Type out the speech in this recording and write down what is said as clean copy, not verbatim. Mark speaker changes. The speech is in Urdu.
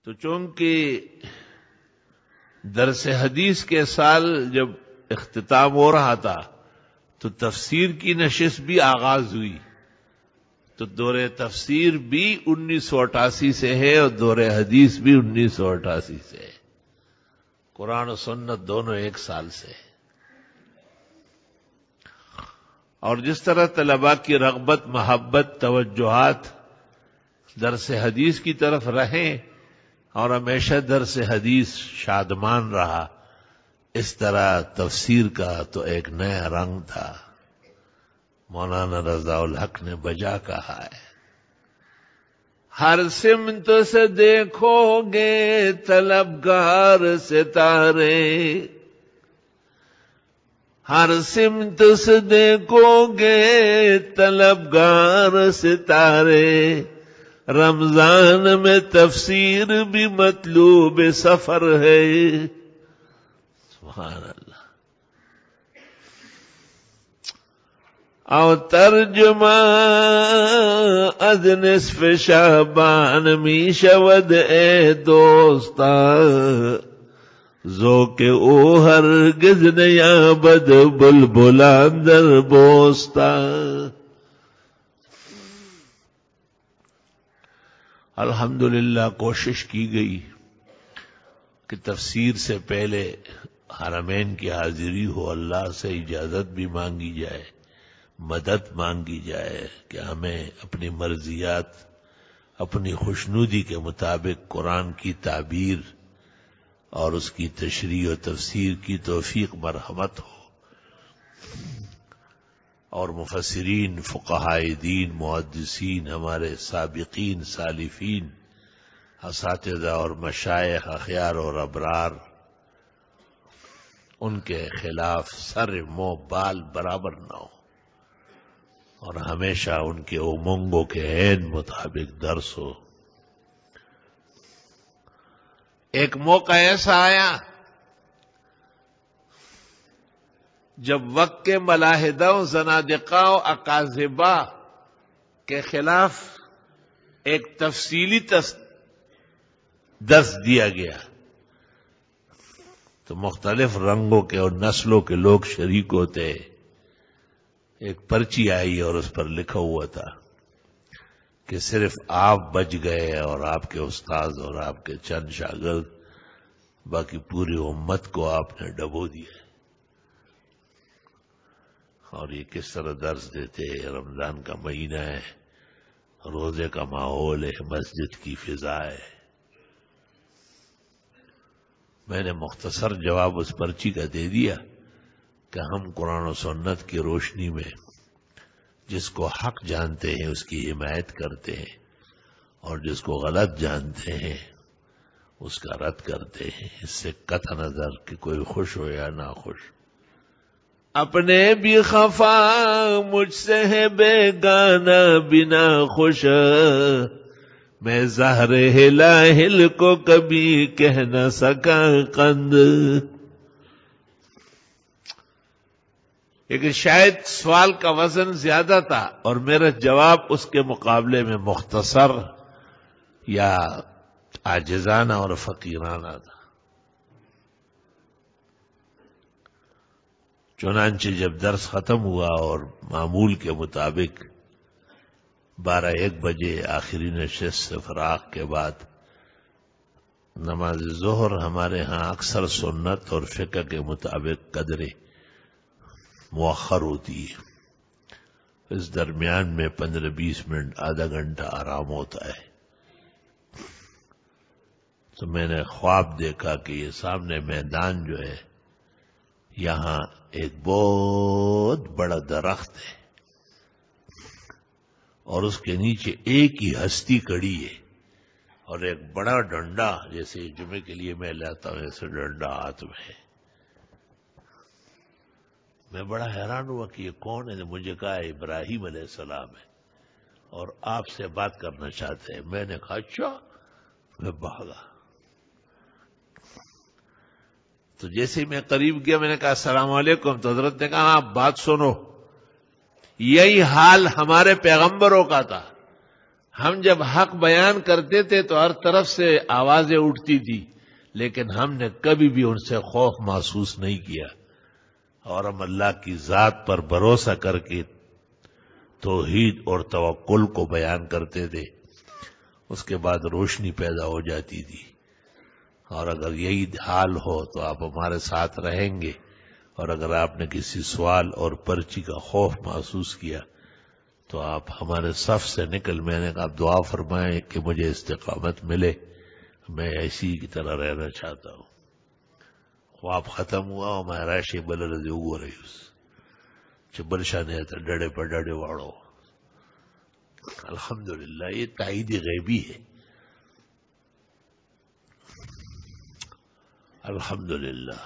Speaker 1: تو چونکہ درس حدیث کے سال جب اختتام ہو رہا تھا تو تفسیر کی نشست بھی آغاز ہوئی، تو دور تفسیر بھی 1988 سے ہے اور دور حدیث بھی 1988 سے ہے، قرآن و سنت دونوں ایک سال سے ہے۔ اور جس طرح طلباء کی رغبت، محبت، توجہات درس حدیث کی طرف رہیں اور ہمیشہ درس حدیث شادمان رہا، اس طرح تفسیر کا تو ایک نیا رنگ تھا۔ مولانا رضا الحق نے بجا کہا ہے، ہر سمت سے دیکھو گے طلبگار ستارے، ہر سمت سے دیکھو گے طلبگار ستارے، رمضان میں تفسیر بھی مطلوب سفر ہے۔ سبحان اللہ۔ او ترجمہ از نصف شعبان می شود اے دوستا، ذوق او ہرگز نیابد بلبلان در بوستا۔ الحمدللہ کوشش کی گئی کہ تفسیر سے پہلے حرمین کی حاضری ہو، اللہ سے اجازت بھی مانگی جائے، مدد مانگی جائے کہ ہمیں اپنی مرضیات، اپنی خوشنودی کے مطابق قرآن کی تعبیر اور اس کی تشریح و تفسیر کی توفیق مرحمت ہو، اور مفسرین، فقہائے دین، محدثین، ہمارے سابقین، سالفین، اساتذہ اور مشائخ، اخیار اور ابرار، ان کے خلاف سر منہ بال برابر نہ ہو، اور ہمیشہ ان کے امنگوں کے عین مطابق درس ہو۔ ایک موقع ایسا آیا جب وقت کے ملاحدہ و زنادقہ و اکاذبہ کے خلاف ایک تفصیلی درس دیا گیا، تو مختلف رنگوں کے اور نسلوں کے لوگ شریک ہوتے۔ ایک پرچی آئی اور اس پر لکھا ہوا تھا کہ صرف آپ بچ گئے اور آپ کے استاذ اور آپ کے چند شاگرد، باقی پوری امت کو آپ نے ڈبو دیا۔ اور یہ کس طرح درس دیتے، رمضان کا مہینہ ہے، روزے کا ماحول ہے، مسجد کی فضا ہے۔ میں نے مختصر جواب اس پرچی کا دے دیا کہ ہم قرآن و سنت کی روشنی میں جس کو حق جانتے ہیں اس کی حمایت کرتے ہیں، اور جس کو غلط جانتے ہیں اس کا رد کرتے ہیں، اس سے قطع نظر کہ کوئی خوش ہو یا نہ خوش۔ اپنے بھی خفا مجھ سے ہے بیگانہ بنا خوش، میں زہر ہلاہل کو کبھی کہہ نہ سکا قند۔ لیکن شاید سوال کا وزن زیادہ تھا اور میرا جواب اس کے مقابلے میں مختصر یا عاجزانہ اور فقیرانہ تھا۔ چنانچہ جب درس ختم ہوا اور معمول کے مطابق 12-1 بجے آخری نشست سے فراغ کے بعد نماز ظہر ہمارے ہاں اکثر سنت اور فقہ کے مطابق قدرے مؤخر ہوتی ہے، اس درمیان میں 15-20 منٹ، آدھا گھنٹہ آرام ہوتا ہے۔ تو میں نے خواب دیکھا کہ یہ سامنے میدان جو ہے، یہاں ایک بہت بڑا درخت ہے اور اس کے نیچے ایک ہی ہستی کڑی ہے، اور ایک بڑا ڈنڈا، جیسے جمعے کے لیے میں لاتا ہوں ایسے ڈنڈا ہاتھ میں ہے۔ میں بڑا حیران ہوا کہ یہ کون ہے؟ مجھے کہا ابراہیم علیہ السلام ہے اور آپ سے بات کرنا چاہتے ہیں۔ میں نے کہا اچھا، میں بھاگا۔ تو جیسے میں قریب گیا میں نے کہا السلام علیکم، تو حضرت نے کہا آپ بات سنو، یہی حال ہمارے پیغمبروں کا تھا، ہم جب حق بیان کرتے تھے تو ہر طرف سے آوازیں اٹھتی تھی، لیکن ہم نے کبھی بھی ان سے خوف محسوس نہیں کیا، اور ہم اللہ کی ذات پر بھروسہ کر کے توحید اور توکل کو بیان کرتے تھے۔ اس کے بعد روشنی پیدا ہو جاتی تھی، اور اگر یہی حال ہو تو آپ ہمارے ساتھ رہیں گے، اور اگر آپ نے کسی سوال اور پرچی کا خوف محسوس کیا تو آپ ہمارے صف سے نکل، میں نے کہا آپ دعا فرمائیں کہ مجھے استقامت ملے، میں ایسی کی طرح رہنا چاہتا ہوں۔ خواب ختم ہوا اور میں راشی بل رضی ہو رہی اس بل شانے تھا ڈڑے پر ڈڑے واڑو۔ الحمدللہ یہ تائید غیبی ہے، الحمدللہ